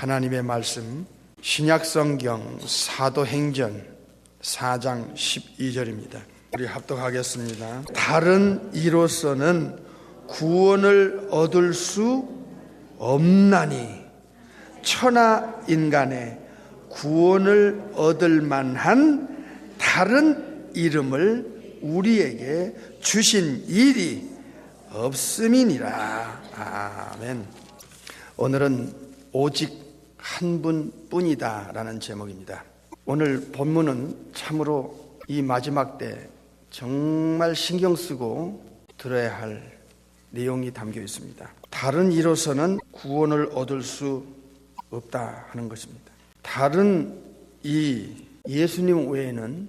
하나님의 말씀 신약성경 사도행전 4장 12절입니다. 우리 합독하겠습니다. 다른 이로서는 구원을 얻을 수 없나니 천하 인간의 구원을 얻을 만한 다른 이름을 우리에게 주신 일이 없음이니라. 아멘. 오늘은 오직 한 분뿐이다 라는 제목입니다. 오늘 본문은 참으로 이 마지막 때 정말 신경 쓰고 들어야 할 내용이 담겨 있습니다. 다른 이로서는 구원을 얻을 수 없다 하는 것입니다. 다른 이 예수님 외에는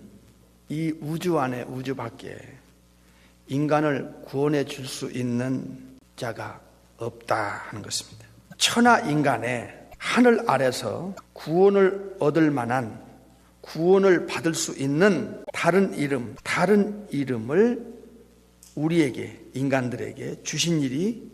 이 우주 안에 우주 밖에 인간을 구원해 줄 수 있는 자가 없다 하는 것입니다. 천하 인간의 하늘 아래서 구원을 얻을 만한, 구원을 받을 수 있는 다른 이름을 우리에게, 인간들에게 주신 일이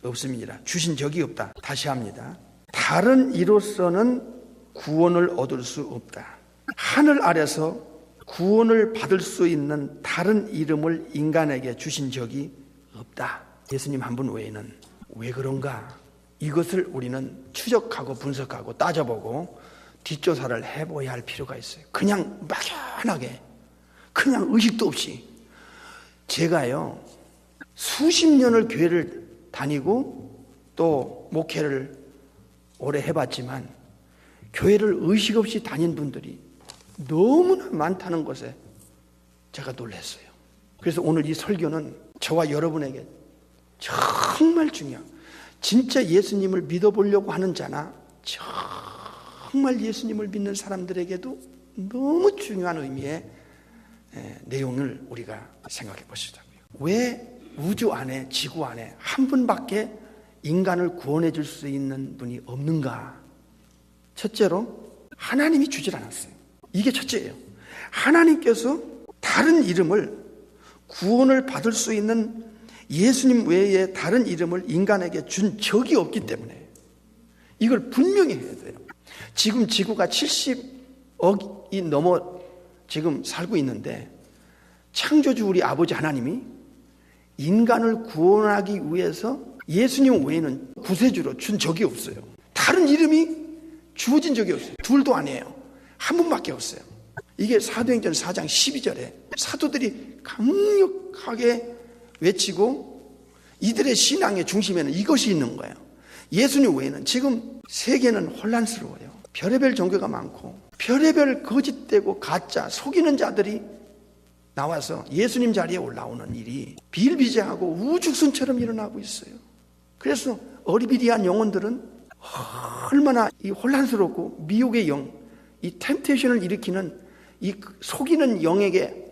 없습니다. 주신 적이 없다. 다시 합니다. 다른 이로서는 구원을 얻을 수 없다. 하늘 아래서 구원을 받을 수 있는 다른 이름을 인간에게 주신 적이 없다. 예수님 한 분 외에는. 왜 그런가? 이것을 우리는 추적하고 분석하고 따져보고 뒷조사를 해봐야 할 필요가 있어요. 그냥 막연하게, 그냥 의식도 없이. 제가요, 수십 년을 교회를 다니고 또 목회를 오래 해봤지만 교회를 의식 없이 다닌 분들이 너무나 많다는 것에 제가 놀랐어요. 그래서 오늘 이 설교는 저와 여러분에게 정말 중요합니다. 진짜 예수님을 믿어보려고 하는 자나 정말 예수님을 믿는 사람들에게도 너무 중요한 의미의 내용을 우리가 생각해 보시자고요. 왜 우주 안에, 지구 안에 한 분밖에 인간을 구원해 줄 수 있는 분이 없는가? 첫째로 하나님이 주질 않았어요. 이게 첫째예요. 하나님께서 다른 이름을, 구원을 받을 수 있는 예수님 외에 다른 이름을 인간에게 준 적이 없기 때문에 이걸 분명히 해야 돼요. 지금 지구가 70억이 넘어 지금 살고 있는데 창조주 우리 아버지 하나님이 인간을 구원하기 위해서 예수님 외에는 구세주로 준 적이 없어요. 다른 이름이 주어진 적이 없어요. 둘도 아니에요. 한 분밖에 없어요. 이게 사도행전 4장 12절에 사도들이 강력하게 외치고 이들의 신앙의 중심에는 이것이 있는 거예요. 예수님 외에는 지금 세계는 혼란스러워요. 별의별 종교가 많고 별의별 거짓되고 가짜 속이는 자들이 나와서 예수님 자리에 올라오는 일이 비일비재하고 우죽순처럼 일어나고 있어요. 그래서 어리비리한 영혼들은 얼마나 이 혼란스럽고 미혹의 영, 이 템테이션을 일으키는 이 속이는 영에게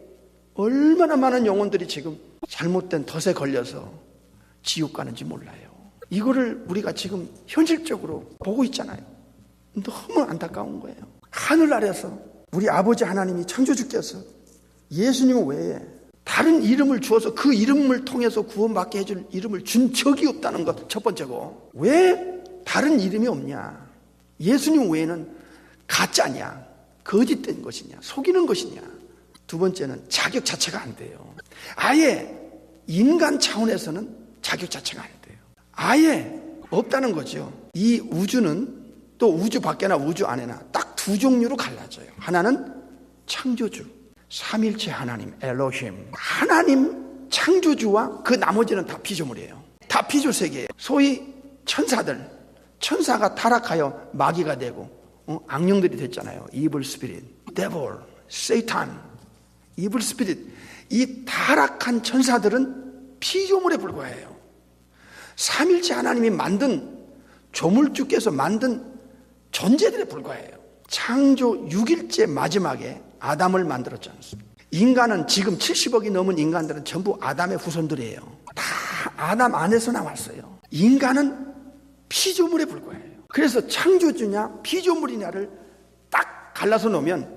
얼마나 많은 영혼들이 지금 잘못된 덫에 걸려서 지옥 가는지 몰라요. 이거를 우리가 지금 현실적으로 보고 있잖아요. 너무 안타까운 거예요. 하늘 아래서 우리 아버지 하나님이 창조주께서 예수님 외에 다른 이름을 주어서 그 이름을 통해서 구원받게 해줄 이름을 준 적이 없다는 것 첫 번째고, 왜 다른 이름이 없냐? 예수님 외에는 가짜냐? 거짓된 것이냐? 속이는 것이냐? 두 번째는 자격 자체가 안 돼요. 아예 인간 차원에서는 자격 자체가 안 돼요. 아예 없다는 거죠. 이 우주는 또 우주 밖에나 우주 안에나 딱 두 종류로 갈라져요. 하나는 창조주, 삼일체 하나님, 엘로힘. 하나님 창조주와 그 나머지는 다 피조물이에요. 다 피조 세계예요. 소위 천사들, 천사가 타락하여 마귀가 되고 악령들이 됐잖아요. 이블 스피릿, 데볼, 세이탄, 이블 스피릿. 이 타락한 천사들은 피조물에 불과해요. 삼일체 하나님이 만든, 조물주께서 만든 존재들에 불과해요. 창조 6일째 마지막에 아담을 만들었지 않습니까? 인간은 지금 70억이 넘은 인간들은 전부 아담의 후손들이에요. 다 아담 안에서 나왔어요. 인간은 피조물에 불과해요. 그래서 창조주냐 피조물이냐를 딱 갈라서 놓으면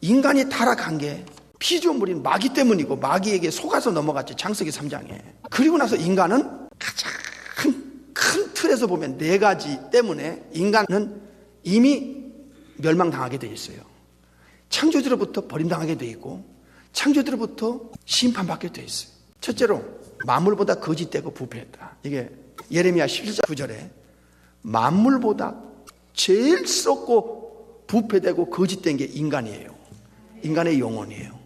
인간이 타락한 게 피조물인 마귀 때문이고 마귀에게 속아서 넘어갔지, 창세기 3장에. 그리고 나서 인간은 가장 큰 틀에서 보면 네 가지 때문에 인간은 이미 멸망당하게 되어 있어요. 창조주로부터 버림당하게 되어 있고 창조주로부터 심판받게 되어 있어요. 첫째로 만물보다 거짓되고 부패했다. 이게 예레미야 17장 9절에 만물보다 제일 썩고 부패되고 거짓된 게 인간이에요. 인간의 영혼이에요.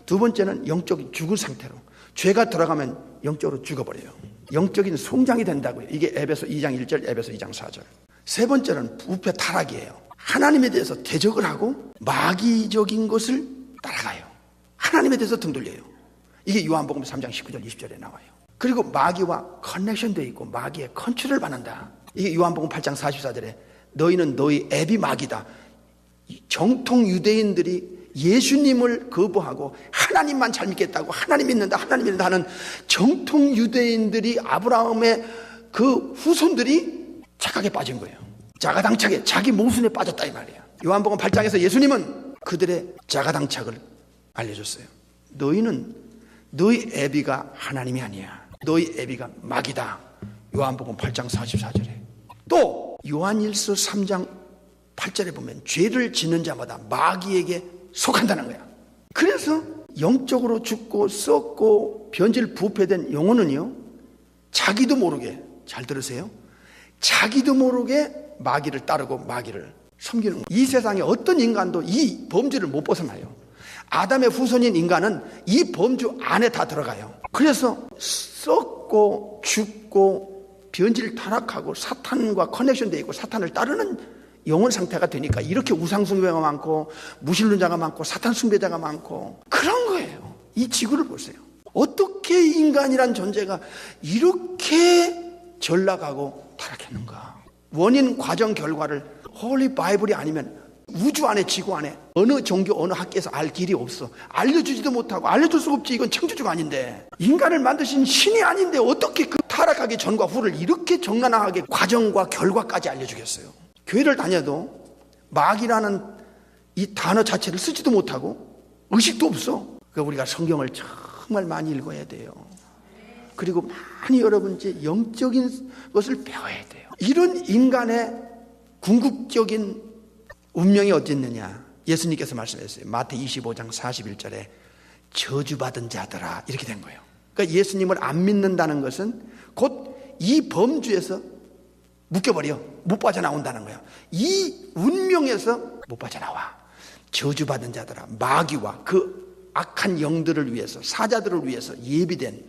두 번째는 영적인 죽은 상태로, 죄가 들어가면 영적으로 죽어버려요. 영적인 성장이 된다고요. 이게 에베소 2장 1절, 에베소 2장 4절. 세 번째는 부패 타락이에요. 하나님에 대해서 대적을 하고 마귀적인 것을 따라가요. 하나님에 대해서 등 돌려요. 이게 요한복음 3장 19절 20절에 나와요. 그리고 마귀와 커넥션되어 있고 마귀의 컨트롤을 받는다. 이게 요한복음 8장 44절에 너희는 너희 애비 마귀다. 정통 유대인들이 예수님을 거부하고 하나님만 잘 믿겠다고 하나님 믿는다 하는 정통 유대인들이 아브라함의 그 후손들이 착각에 빠진 거예요. 자가당착에 자기 모순에 빠졌다 이 말이야. 요한복음 8장에서 예수님은 그들의 자가당착을 알려줬어요. 너희는 너희 애비가 하나님이 아니야. 너희 애비가 마귀다. 요한복음 8장 44절에. 또 요한일서 3장 8절에 보면 죄를 짓는 자마다 마귀에게 속한다는 거야. 그래서 영적으로 죽고 썩고 변질 부패된 영혼은요, 자기도 모르게, 잘 들으세요, 자기도 모르게 마귀를 따르고 마귀를 섬기는 거예요. 이 세상에 어떤 인간도 이 범주를 못 벗어나요. 아담의 후손인 인간은 이 범주 안에 다 들어가요. 그래서 썩고 죽고 변질 타락하고 사탄과 커넥션되어 있고 사탄을 따르는 영혼 상태가 되니까 이렇게 우상숭배가 많고 무신론자가 많고 사탄 숭배자가 많고 그런 거예요. 이 지구를 보세요. 어떻게 인간이란 존재가 이렇게 전락하고 타락했는가. 원인 과정 결과를 홀리 바이블이 아니면 우주 안에 지구 안에 어느 종교 어느 학계에서 알 길이 없어. 알려주지도 못하고 알려줄 수 없지. 이건 창조주가 아닌데, 인간을 만드신 신이 아닌데 어떻게 그 타락하기 전과 후를 이렇게 적나라하게 과정과 결과까지 알려주겠어요. 교회를 다녀도 마귀라는 이 단어 자체를 쓰지도 못하고 의식도 없어. 그러니까 우리가 성경을 정말 많이 읽어야 돼요. 그리고 많이 여러분 이제 영적인 것을 배워야 돼요. 이런 인간의 궁극적인 운명이 어디 있느냐. 예수님께서 말씀하셨어요. 마태 25장 41절에 저주받은 자들아 이렇게 된 거예요. 그러니까 예수님을 안 믿는다는 것은 곧 이 범주에서 묶여버려. 못 빠져나온다는 거야. 이 운명에서 못 빠져나와. 저주받은 자들아, 마귀와 그 악한 영들을 위해서, 사자들을 위해서 예비된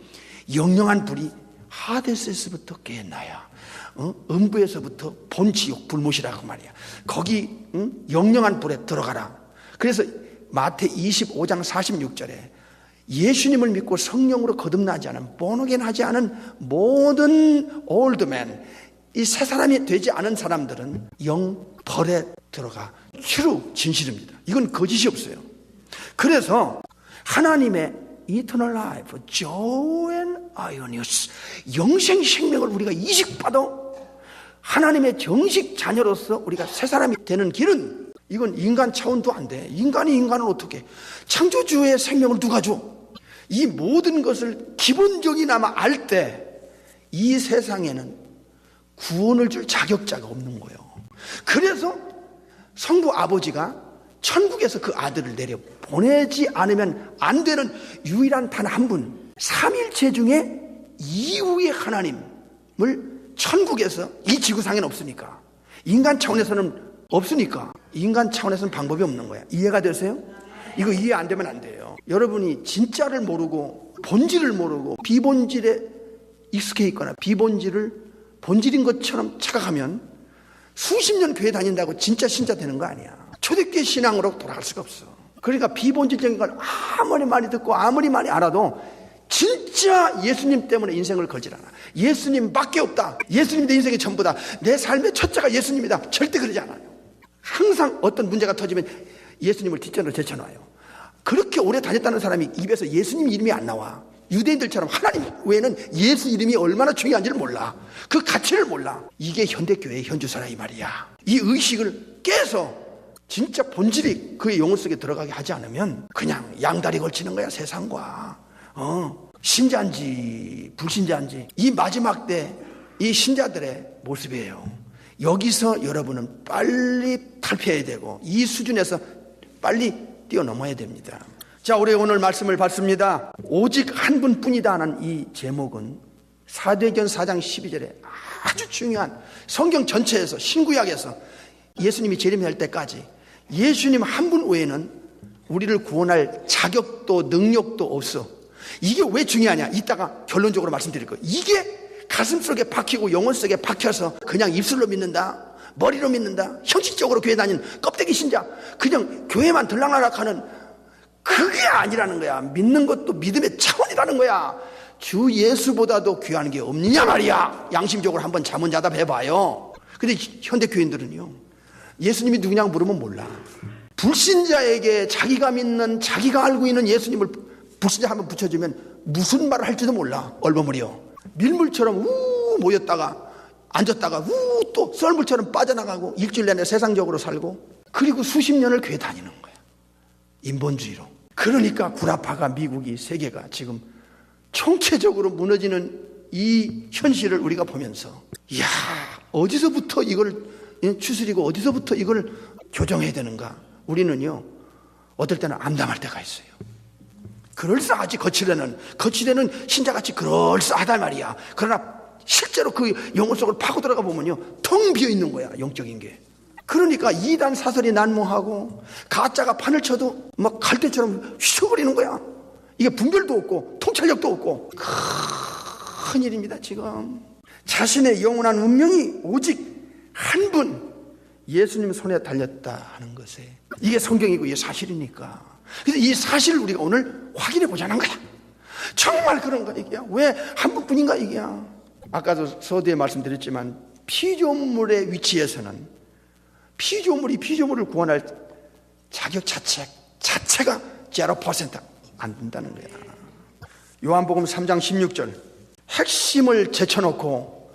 영영한 불이 하데스에서부터 깨어나야 음부에서부터 본지옥 불못이라고 말이야. 거기 영영한 불에 들어가라. 그래서 마태 25장 46절에 예수님을 믿고 성령으로 거듭나지 않은 born 하지 않은 모든 올드맨, 이 새 사람이 되지 않은 사람들은 영벌에 들어가. true, 진실입니다. 이건 거짓이 없어요. 그래서 하나님의 eternal life, joy 아이오니우스, 영생 생명을 우리가 이식받아 하나님의 정식 자녀로서 우리가 새 사람이 되는 길은, 이건 인간 차원도 안 돼. 인간이 인간을 어떻게, 창조주의 생명을 누가 줘? 이 모든 것을 기본적이나마 알 때 이 세상에는 구원을 줄 자격자가 없는 거예요. 그래서 성부 아버지가 천국에서 그 아들을 내려 보내지 않으면 안 되는 유일한 단 한 분, 삼일체 중에 이후의 하나님을 천국에서, 이 지구상에는 없으니까, 인간 차원에서는 없으니까, 인간 차원에서는 방법이 없는 거야. 이해가 되세요? 이거 이해 안 되면 안 돼요. 여러분이 진짜를 모르고 본질을 모르고 비본질에 익숙해 있거나 비본질을 본질인 것처럼 착각하면 수십 년 교회 다닌다고 진짜 신자 되는 거 아니야. 초대교회 신앙으로 돌아갈 수가 없어. 그러니까 비본질적인 걸 아무리 많이 듣고 아무리 많이 알아도 진짜 예수님 때문에 인생을 걸질 않아. 예수님밖에 없다. 예수님이 내 인생의 전부다. 내 삶의 첫째가 예수님이다. 절대 그러지 않아요. 항상 어떤 문제가 터지면 예수님을 뒷전으로 제쳐놔요. 그렇게 오래 다녔다는 사람이 입에서 예수님 이름이 안 나와. 유대인들처럼 하나님 외에는 예수 이름이 얼마나 중요한지를 몰라. 그 가치를 몰라. 이게 현대교회의 현주사라 이 말이야. 이 의식을 깨서 진짜 본질이 그의 영혼 속에 들어가게 하지 않으면 그냥 양다리 걸치는 거야. 세상과 신자인지 불신자인지. 이 마지막 때 이 신자들의 모습이에요. 여기서 여러분은 빨리 탈피해야 되고 이 수준에서 빨리 뛰어넘어야 됩니다. 자, 우리 오늘 말씀을 받습니다. 오직 한 분뿐이다 하는 이 제목은 사도행전 4장 12절에 아주 중요한 성경 전체에서 신구약에서 예수님이 재림할 때까지 예수님 한 분 외에는 우리를 구원할 자격도 능력도 없어. 이게 왜 중요하냐? 이따가 결론적으로 말씀드릴 거예요. 이게 가슴속에 박히고 영혼 속에 박혀서 그냥 입술로 믿는다, 머리로 믿는다, 형식적으로 교회 다니는 껍데기 신자, 그냥 교회만 들락날락하는 그게 아니라는 거야. 믿는 것도 믿음의 차원이라는 거야. 주 예수보다도 귀한 게 없느냐 말이야. 양심적으로 한번 자문자답 해봐요. 근데 현대 교인들은요, 예수님이 누구냐고 물으면 몰라. 불신자에게 자기가 믿는, 자기가 알고 있는 예수님을 불신자 한번 붙여주면 무슨 말을 할지도 몰라. 얼버무려. 밀물처럼 우 모였다가 앉았다가 우 또 썰물처럼 빠져나가고 일주일 내내 세상적으로 살고, 그리고 수십 년을 교회 다니는 거야. 인본주의로. 그러니까 구라파가, 미국이, 세계가 지금 총체적으로 무너지는 이 현실을 우리가 보면서, 이야, 어디서부터 이걸 추스리고 어디서부터 이걸 교정해야 되는가. 우리는요, 어떨 때는 암담할 때가 있어요. 그럴싸하지. 거칠에는 신자같이 그럴싸하단 말이야. 그러나 실제로 그 영혼 속을 파고 들어가 보면요, 텅 비어 있는 거야, 영적인 게. 그러니까 이단 사설이 난무하고 가짜가 판을 쳐도 막 갈대처럼 휘쳐버리는 거야. 이게 분별도 없고 통찰력도 없고 큰일입니다. 지금 자신의 영원한 운명이 오직 한 분 예수님 손에 달렸다 하는 것에, 이게 성경이고 이게 사실이니까. 그래서 이 사실을 우리가 오늘 확인해 보자는 거야. 정말 그런가 이게야? 왜 한 분뿐인가 이게야? 아까도 서두에 말씀드렸지만 피조물의 위치에서는 피조물을 구원할 자격 자체가 0% 안 된다는 거야. 요한복음 3장 16절, 핵심을 제쳐놓고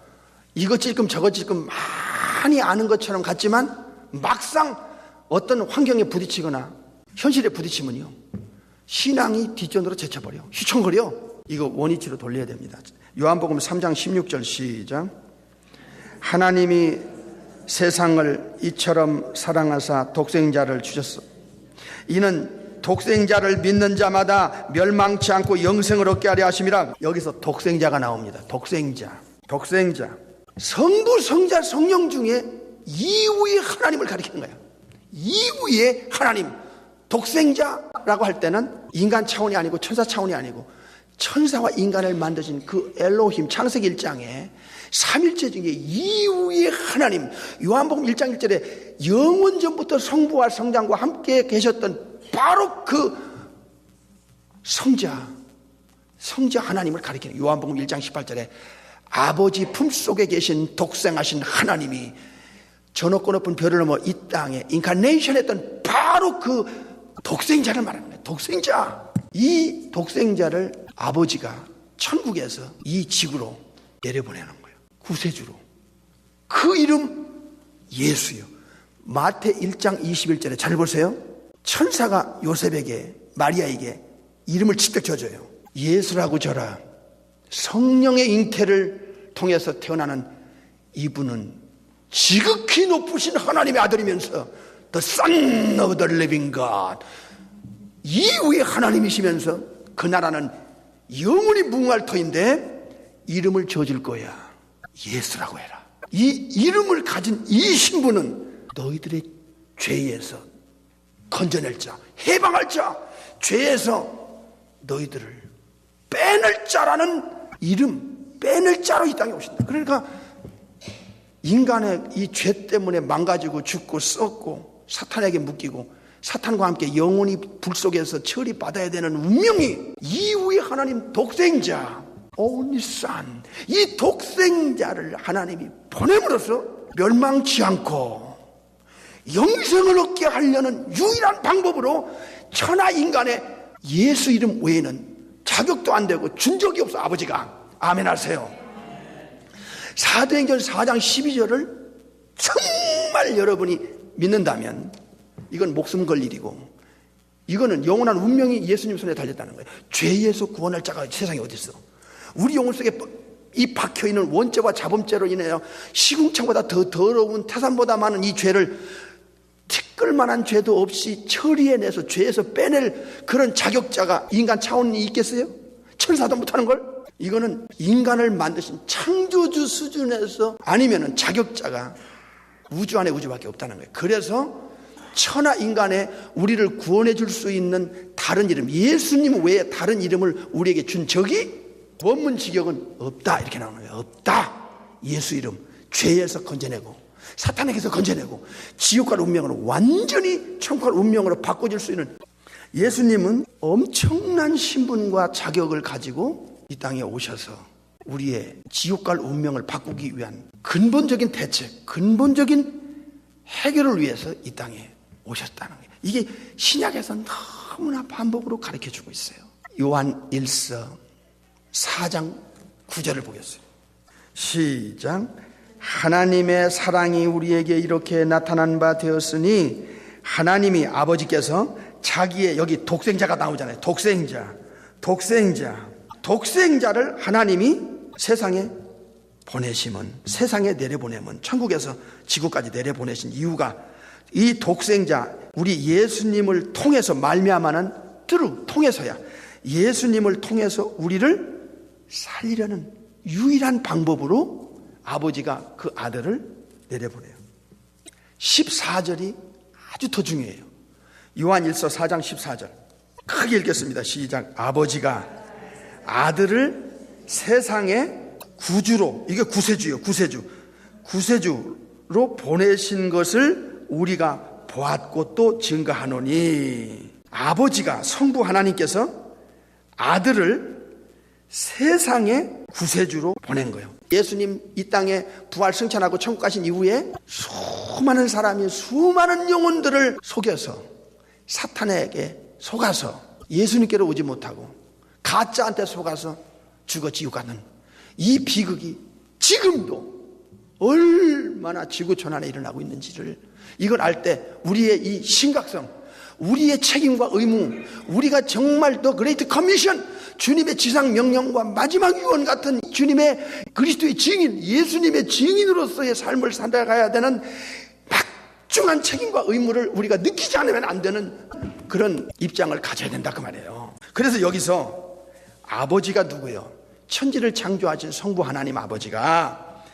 이것 찔끔 저것 찔끔 많이 아는 것처럼 같지만 막상 어떤 환경에 부딪히거나 현실에 부딪히면요, 신앙이 뒷전으로 제쳐버려. 휘청거려. 이거 원위치로 돌려야 됩니다. 요한복음 3장 16절 시작. 하나님이 세상을 이처럼 사랑하사 독생자를 주셨소. 이는 독생자를 믿는 자마다 멸망치 않고 영생을 얻게 하려 하심이라. 여기서 독생자가 나옵니다. 독생자. 성부, 성자, 성령 중에 이후의 하나님을 가리키는 거야. 이후의 하나님. 독생자라고 할 때는 인간 차원이 아니고 천사 차원이 아니고 천사와 인간을 만드신 그 엘로힘, 창세기 1장에 삼일체 중에 이후의 하나님. 요한복음 1장 1절에 영원전부터 성부와 성장과 함께 계셨던 바로 그 성자 하나님을 가리키는, 요한복음 1장 18절에 아버지 품속에 계신 독생하신 하나님이 저 높고 높은 별을 넘어 이 땅에 인카네이션 했던 바로 그 독생자를 말하는 거예요. 독생자. 이 독생자를 아버지가 천국에서 이 지구로 내려보내는 거예요. 구세주로. 그 이름 예수요. 마태 1장 21절에 잘 보세요. 천사가 요셉에게, 마리아에게 이름을 직접 지어줘요. 예수라고 저라. 성령의 잉태를 통해서 태어나는 이분은 지극히 높으신 하나님의 아들이면서 The Son of the Living God, 이후의 하나님이시면서 그 나라는 영원히 무궁할 터인데 이름을 지어줄 거야. 예수라고 해라. 이 이름을 가진 이 신부는 너희들의 죄에서 건져낼 자, 해방할 자, 죄에서 너희들을 빼낼 자라는 이름, 빼낼 자로 이 땅에 오신다. 그러니까 인간의 이 죄 때문에 망가지고 죽고 썩고 사탄에게 묶이고 사탄과 함께 영원히 불 속에서 처리받아야 되는 운명이 이후의 하나님 독생자, only son, 이 독생자를 하나님이 보냄으로써 멸망치 않고 영생을 얻게 하려는 유일한 방법으로 천하 인간의 예수 이름 외에는 자격도 안 되고 준 적이 없어. 아버지가. 아멘 하세요. 사도행전 4장 12절을 정말 여러분이 믿는다면 이건 목숨 걸 일이고, 이거는 영원한 운명이 예수님 손에 달렸다는 거예요. 죄에서 구원할 자가 세상에 어디 있어. 우리 영혼 속에 이 박혀있는 원죄와 자범죄로 인하여 시궁창보다 더 더러운 태산보다 많은 이 죄를 티끌만한 죄도 없이 처리해내서 죄에서 빼낼 그런 자격자가 인간 차원이 있겠어요? 천사도 못하는 걸? 이거는 인간을 만드신 창조주 수준에서 아니면은 자격자가 우주 안에 우주밖에 없다는 거예요. 그래서 천하 인간에 우리를 구원해 줄 수 있는 다른 이름, 예수님 외에 다른 이름을 우리에게 준 적이 원문 직역은 없다 이렇게 나오는 거예요. 없다. 예수 이름 죄에서 건져내고 사탄에게서 건져내고 지옥과 운명으로 완전히 천국과 운명으로 바꿔줄 수 있는 예수님은 엄청난 신분과 자격을 가지고 이 땅에 오셔서 우리의 지옥과 운명을 바꾸기 위한 근본적인 대책, 근본적인 해결을 위해서 이 땅에 오셨다는 거예요. 이게 신약에서 너무나 반복으로 가르쳐주고 있어요. 요한 1서 4장 9절을 보겠어요. 시작. 하나님의 사랑이 우리에게 이렇게 나타난 바 되었으니 하나님이 아버지께서 자기의 여기 독생자가 나오잖아요. 독생자를 하나님이 세상에 보내심은 세상에 내려보내면 천국에서 지구까지 내려보내신 이유가 이 독생자 우리 예수님을 통해서 말미암아는 통해서야 예수님을 통해서 우리를 살리려는 유일한 방법으로 아버지가 그 아들을 내려보내요. 14절이 아주 더 중요해요. 요한 1서 4장 14절 크게 읽겠습니다. 시작. 아버지가 아들을 세상의 구주로, 이게 구세주요, 구세주로 보내신 것을 우리가 보았고 또 증거하노니 아버지가 성부 하나님께서 아들을 세상의 구세주로 보낸 거예요. 예수님 이 땅에 부활 승천하고 천국 가신 이후에 수많은 사람이 수많은 영혼들을 속여서 사탄에게 속아서 예수님께로 오지 못하고 가짜한테 속아서 죽어 지옥 가는 이 비극이 지금도 얼마나 지구촌 안에 일어나고 있는지를 이걸 알 때 우리의 이 심각성, 우리의 책임과 의무, 우리가 정말 더 그레이트 커미션, 주님의 지상 명령과 마지막 유언 같은 주님의 그리스도의 증인, 예수님의 증인으로서의 삶을 살아가야 되는 막중한 책임과 의무를 우리가 느끼지 않으면 안 되는 그런 입장을 가져야 된다 그 말이에요. 그래서 여기서 아버지가 누구예요? 천지를 창조하신 성부 하나님 아버지가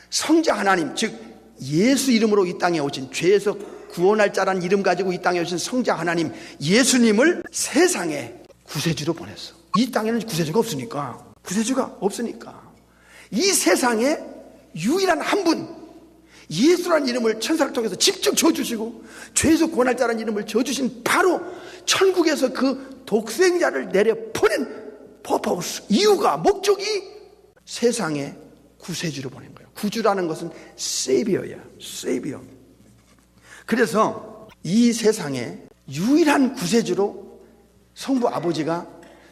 성자 하나님, 즉 예수 이름으로 이 땅에 오신, 죄에서 구원할 자란 이름 가지고 이 땅에 오신 성자 하나님 예수님을 세상에 구세주로 보냈어. 이 땅에는 구세주가 없으니까 이 세상에 유일한 한 분, 예수라는 이름을 천사를 통해서 직접 줘주시고 죄에서 구원할 자라는 이름을 줘주신 바로 천국에서 그 독생자를 내려 보낸 퍼포스, 이유가, 목적이 세상에 구세주로 보낸 거예요. 구주라는 것은 세비어야, 세비어. 그래서 이 세상에 유일한 구세주로 성부 아버지가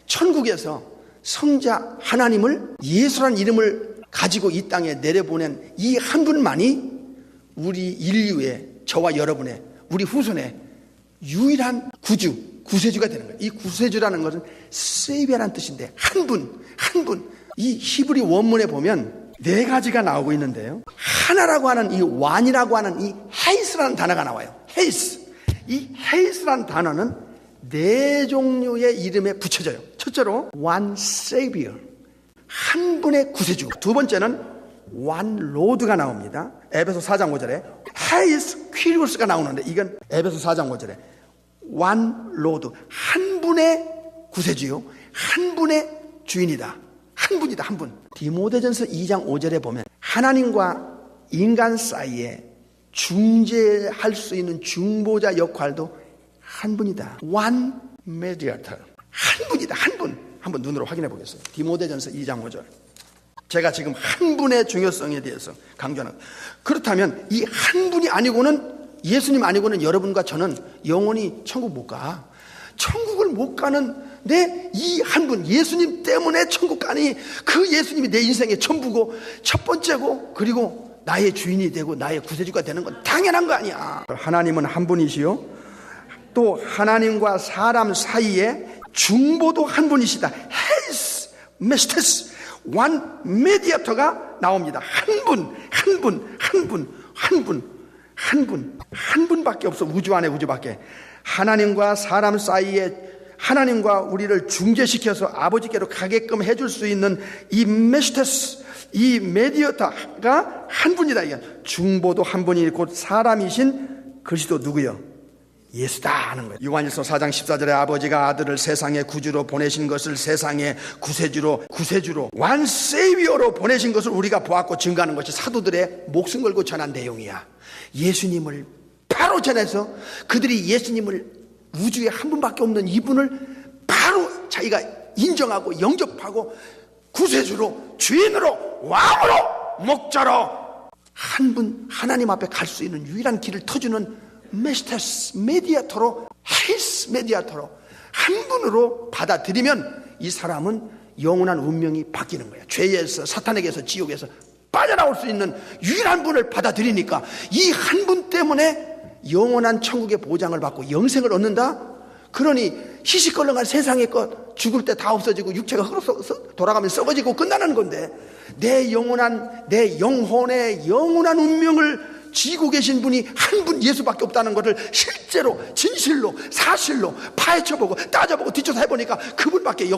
천국에서 성자 하나님을 예수라는 이름을 가지고 이 땅에 내려보낸 이 한 분만이 우리 인류의, 저와 여러분의, 우리 후손의 유일한 구세주가 되는 거예요. 이 구세주라는 것은 세비아라는 뜻인데 한 분. 이 히브리 원문에 보면 네 가지가 나오고 있는데요. 하나라고 하는 이 완이라고 하는 이 헤이스라는 단어가 나와요. 이 헤이스라는 단어는 네 종류의 이름에 붙여져요. 첫째로 one savior, 한 분의 구세주. 두 번째는 one lord가 나옵니다. 에베소 4장 5절에 헤이스 퀴리오스가 나오는데 이건 에베소 4장 5절에 one lord, 한 분의 구세주요, 한 분의 주인이다. 한 분이다, 한 분. 디모데전서 2장 5절에 보면 하나님과 인간 사이에 중재할 수 있는 중보자 역할도 한 분이다. One mediator. 한 분이다, 한 분. 한번 눈으로 확인해 보겠습니다. 디모데전서 2장 5절. 제가 지금 한 분의 중요성에 대해서 강조하는. 그렇다면 이 한 분이 아니고는, 예수님 아니고는 여러분과 저는 영원히 천국 못 가. 천국을 못 가는 내 이 한 분, 예수님 때문에 천국 가니 그 예수님이 내 인생의 전부고 첫 번째고 그리고 나의 주인이 되고 나의 구세주가 되는 건 당연한 거 아니야. 하나님은 한 분이시요, 또 하나님과 사람 사이에 중보도 한 분이시다. 헤이스 메스테스, 원 메디어터가 나옵니다. 한 분밖에 없어. 우주 안에 우주밖에. 하나님과 사람 사이에 하나님과 우리를 중재시켜서 아버지께로 가게끔 해줄 수 있는 이 메시테스, 이 메디어터가 한 분이다. 이게 중보도 한 분이 곧 사람이신 그리스도 누구요? 예수다 하는 거예요. 요한일서 4장 14절에 아버지가 아들을 세상의 구주로 보내신 것을 세상의 구세주로 완 세이비어로 보내신 것을 우리가 보았고 증거하는 것이 사도들의 목숨 걸고 전한 내용이야. 예수님을 바로 전해서 그들이 예수님을 우주에 한 분밖에 없는 이분을 바로 자기가 인정하고 영접하고 구세주로, 주인으로, 왕으로, 목자로 한 분 하나님 앞에 갈 수 있는 유일한 길을 터주는 메시테스 메디아토로, 히스 메디아토로 한 분으로 받아들이면 이 사람은 영원한 운명이 바뀌는 거야. 죄에서, 사탄에게서, 지옥에서 빠져나올 수 있는 유일한 분을 받아들이니까 이 한 분 때문에 영원한 천국의 보장을 받고 영생을 얻는다? 그러니 희식걸렁한 세상의 것 죽을 때 다 없어지고 육체가 흘러서 돌아가면 썩어지고 끝나는 건데 내 영혼의 영원한 운명을 쥐고 계신 분이 한 분 예수밖에 없다는 것을 실제로 진실로 사실로 파헤쳐보고 따져보고 뒤쳐서 해보니까 그분밖에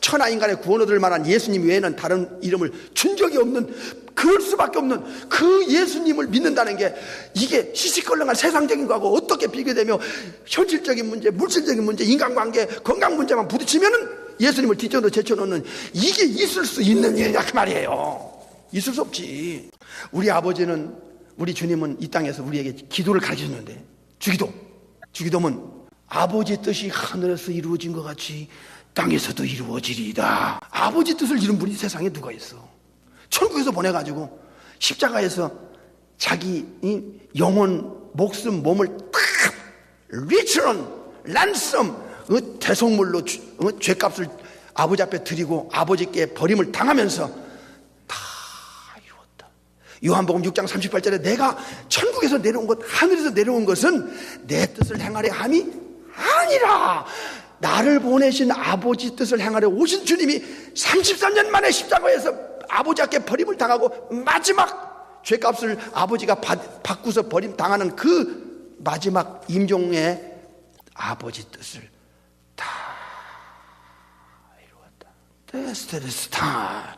천하인간의 구원 얻을 만한 예수님 외에는 다른 이름을 준 적이 없는, 그럴 수밖에 없는 그 예수님을 믿는다는 게 이게 시시껄렁한 세상적인 거하고 어떻게 비교되며 현실적인 문제, 물질적인 문제, 인간관계, 건강 문제만 부딪히면은 예수님을 뒷전으로 제쳐놓는 이게 있을 수 있는 일이냐 그 말이에요. 있을 수 없지. 우리 아버지는, 우리 주님은 이 땅에서 우리에게 기도를 가르쳐줬는데 주기도면 아버지 뜻이 하늘에서 이루어진 것 같이 땅에서도 이루어지리이다. 아버지 뜻을 이룬 분이 세상에 누가 있어? 천국에서 보내가지고 십자가에서 자기 영혼, 목숨, 몸을 딱 리처런 란섬 대속물로 죄값을 아버지 앞에 드리고 아버지께 버림을 당하면서 요한복음 6장 38절에 내가 천국에서 내려온 것, 하늘에서 내려온 것은 내 뜻을 행하려 함이 아니라 나를 보내신 아버지 뜻을 행하려 오신 주님이 33년 만에 십자가에서 아버지 앞에 버림을 당하고 마지막 죄값을 아버지가 받고서 버림 당하는 그 마지막 임종의 아버지 뜻을 다 이루었다. 데스테레스타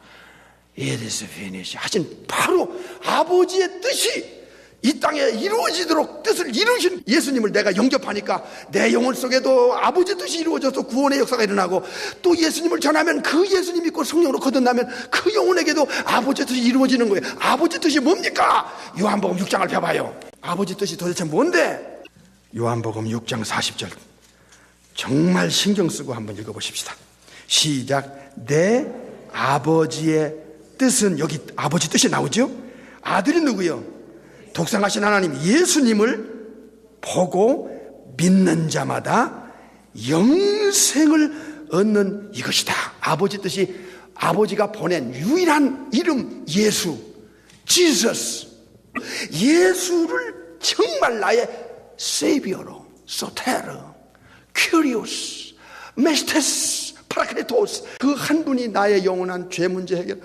It is finished 하신 바로 아버지의 뜻이 이 땅에 이루어지도록 뜻을 이루신 예수님을 내가 영접하니까 내 영혼 속에도 아버지 뜻이 이루어져서 구원의 역사가 일어나고 또 예수님을 전하면 그 예수님 믿고 성령으로 거듭나면 그 영혼에게도 아버지 뜻이 이루어지는 거예요. 아버지 뜻이 뭡니까? 요한복음 6장을 펴봐요. 아버지 뜻이 도대체 뭔데? 요한복음 6장 40절 정말 신경 쓰고 한번 읽어보십시다. 시작. 내 아버지의 뜻은, 여기 아버지 뜻이 나오죠? 아들이 누구요? 독생하신 하나님 예수님을 보고 믿는 자마다 영생을 얻는 이것이다. 아버지 뜻이 아버지가 보낸 유일한 이름 예수, 지저스. 예수를 정말 나의 세비어로, 소테르, 큐리오스, 메스테스, 파라크레토스, 그 한 분이 나의 영원한 죄 문제 해결,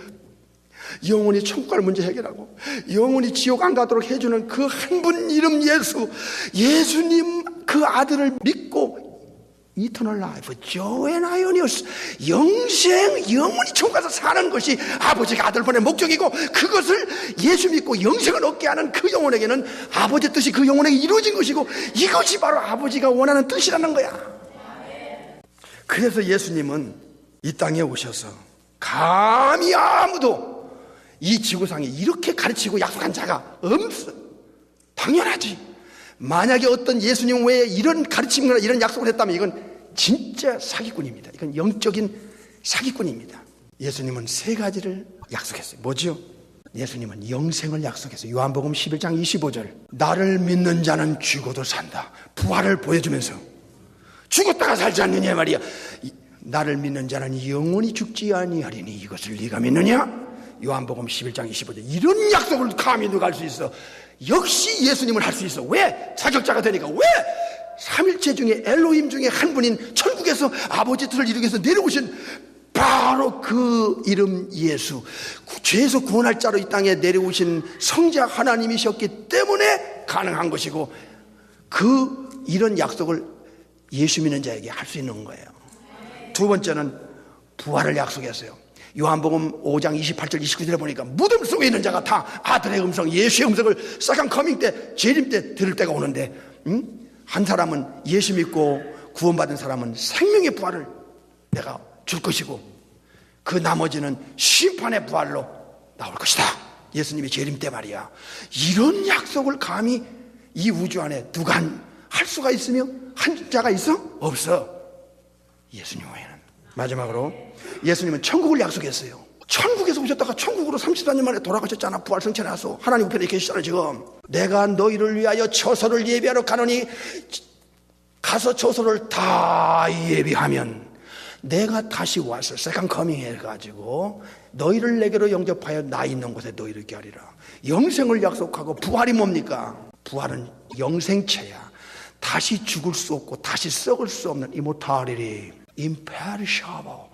영원히 천국 갈 문제 해결하고 영원히 지옥 안 가도록 해주는 그 한 분 이름 예수, 예수님 그 아들을 믿고 이터널 라이프, 조앤 아이오니오스, 영생, 영원히 천국 가서 사는 것이 아버지가 아들 보낸 목적이고 그것을 예수 믿고 영생을 얻게 하는 그 영혼에게는 아버지 뜻이 그 영혼에게 이루어진 것이고 이것이 바로 아버지가 원하는 뜻이라는 거야. 그래서 예수님은 이 땅에 오셔서 감히 아무도 이 지구상에 이렇게 가르치고 약속한 자가 없어. 당연하지. 만약에 어떤 예수님 외에 이런 가르침이나 이런 약속을 했다면 이건 진짜 사기꾼입니다. 이건 영적인 사기꾼입니다. 예수님은 세 가지를 약속했어요. 뭐지요? 예수님은 영생을 약속했어요. 요한복음 11장 25절 나를 믿는 자는 죽어도 산다. 부활을 보여주면서 죽었다가 살지 않느냐 말이야. 나를 믿는 자는 영원히 죽지 아니하리니 이것을 네가 믿느냐? 요한복음 11장 25절 이런 약속을 감히 누가 할 수 있어? 역시 예수님을 할 수 있어. 왜? 자격자가 되니까. 왜? 삼일체 중에 엘로힘 중에 한 분인 천국에서 아버지 뜻을 이루기 위해서 내려오신 바로 그 이름 예수, 죄에서 구원할 자로 이 땅에 내려오신 성자 하나님이셨기 때문에 가능한 것이고, 이런 약속을 예수 믿는 자에게 할 수 있는 거예요. 두 번째는 부활을 약속했어요. 요한복음 5장 28절 29절에 보니까 무덤 속에 있는 자가 다 아들의 음성, 예수의 음성을 세컨 커밍 때, 재림 때 들을 때가 오는데, 한 사람은 예수 믿고 구원받은 사람은 생명의 부활을 내가 줄 것이고, 그 나머지는 심판의 부활로 나올 것이다. 예수님의 재림 때 말이야. 이런 약속을 감히 이 우주 안에 누가 할 수가 있으며 한 자가 있어? 없어. 예수님 외에는. 마지막으로 예수님은 천국을 약속했어요. 천국에서 오셨다가 천국으로 34년 만에 돌아가셨잖아. 부활 승천하소. 하나님 우편에 계시잖아요. 지금 내가 너희를 위하여 처소를 예비하러 가노니 가서 처소를 다 예비하면 내가 다시 와서 세컨 커밍 해가지고 너희를 내게로 영접하여 나 있는 곳에 너희를 있게 하리라. 영생을 약속하고, 부활이 뭡니까? 부활은 영생체야. 다시 죽을 수 없고 다시 썩을 수 없는 이모탈리티, imperishable,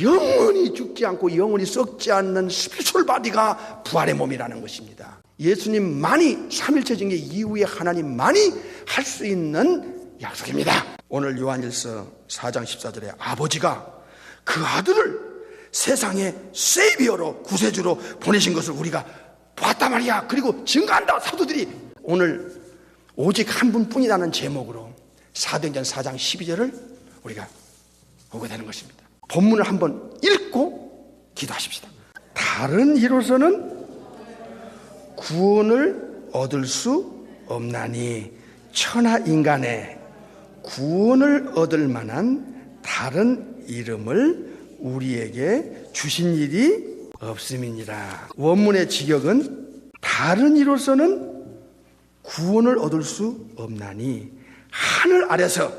영원히 죽지 않고 영원히 썩지 않는 스피리추얼 바디가 부활의 몸이라는 것입니다. 예수님만이, 삼일체적인 이후에 하나님만이 할 수 있는 약속입니다. 오늘 요한일서 4장 14절에 아버지가 그 아들을 세상의 세이비어로, 구세주로 보내신 것을 우리가 봤단 말이야. 그리고 증거한다. 사도들이. 오늘 오직 한 분뿐이라는 제목으로 사도행전 4장 12절을 우리가 보게 되는 것입니다. 본문을 한번 읽고 기도하십시다. 다른 이로서는 구원을 얻을 수 없나니 천하 인간의 구원을 얻을 만한 다른 이름을 우리에게 주신 일이 없음이니라. 원문의 직역은 다른 이로서는 구원을 얻을 수 없나니, 하늘 아래서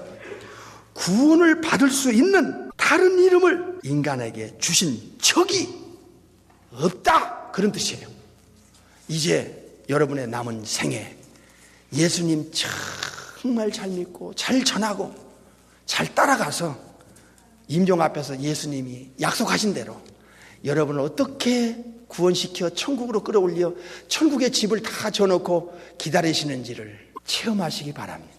구원을 받을 수 있는 다른 이름을 인간에게 주신 적이 없다, 그런 뜻이에요. 이제 여러분의 남은 생에 예수님 정말 잘 믿고 잘 전하고 잘 따라가서 임종 앞에서 예수님이 약속하신 대로 여러분을 어떻게 구원시켜 천국으로 끌어올려 천국의 집을 다 져놓고 기다리시는지를 체험하시기 바랍니다.